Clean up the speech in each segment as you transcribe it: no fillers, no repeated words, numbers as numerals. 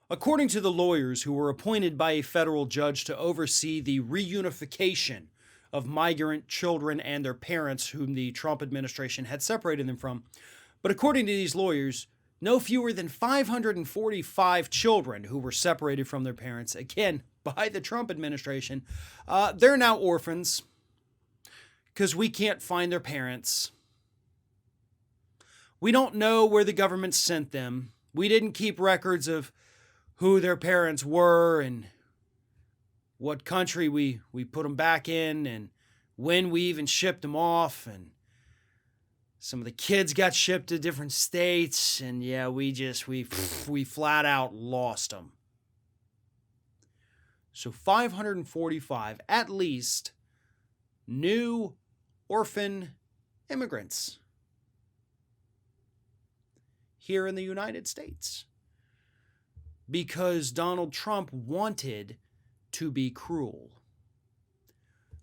According to the lawyers who were appointed by a federal judge to oversee the reunification of migrant children and their parents whom the Trump administration had separated them from, but according to these lawyers, no fewer than 545 children who were separated from their parents, again, by the Trump administration, they're now orphans because we can't find their parents. We don't know where the government sent them. We didn't keep records of who their parents were and what country we put them back in and when we even shipped them off. And some of the kids got shipped to different states. And yeah, we flat out lost them. So 545, at least, new orphan immigrants here in the United States. Because Donald Trump wanted to be cruel.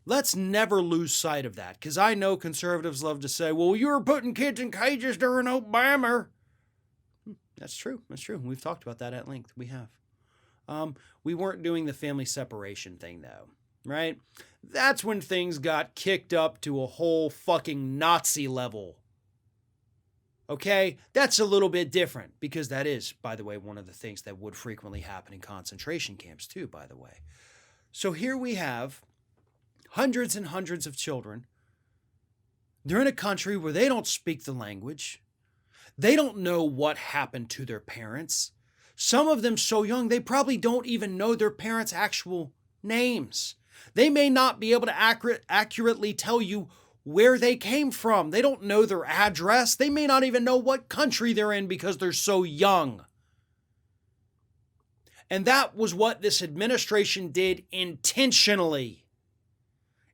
Let's never lose sight of that, because I know conservatives love to say, well, you were putting kids in cages during Obama. That's true. That's true. We've talked about that at length. We have. We weren't doing the family separation thing, though, right? That's when things got kicked up to a whole fucking Nazi level. Okay, that's a little bit different because that is, by the way, one of the things that would frequently happen in concentration camps too, by the way. So here we have hundreds and hundreds of children. They're in a country where they don't speak the language. They don't know what happened to their parents. Some of them so young, they probably don't even know their parents' actual names. They may not be able to accurately tell you where they came from. They don't know their address. They may not even know what country they're in because they're so young. And that was what this administration did intentionally.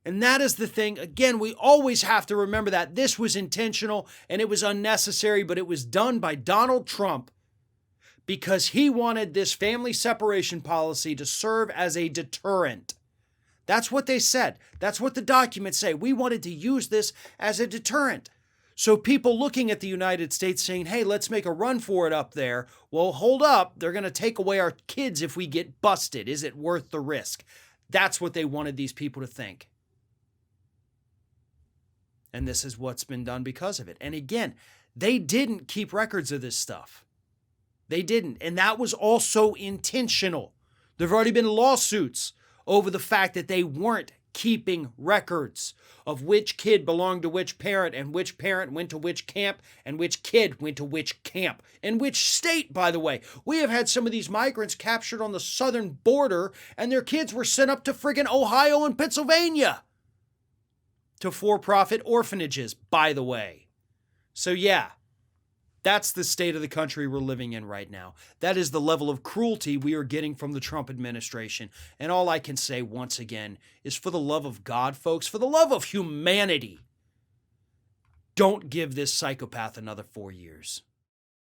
And that is the thing. Again, we always have to remember that this was intentional and it was unnecessary, but it was done by Donald Trump because he wanted this family separation policy to serve as a deterrent. That's what they said. That's what the documents say. We wanted to use this as a deterrent. So people looking at the United States saying, hey, let's make a run for it up there. Well, hold up. They're going to take away our kids if we get busted. Is it worth the risk? That's what they wanted these people to think. And this is what's been done because of it. And again, they didn't keep records of this stuff. They didn't. And that was also intentional. There have already been lawsuits over the fact that they weren't keeping records of which kid belonged to which parent and which parent went to which camp and which kid went to which camp. In which state, by the way. We have had some of these migrants captured on the southern border and their kids were sent up to friggin' Ohio and Pennsylvania to for-profit orphanages, by the way. So yeah, that's the state of the country we're living in right now. That is the level of cruelty we are getting from the Trump administration. And all I can say once again is for the love of God, folks, for the love of humanity, don't give this psychopath another 4 years.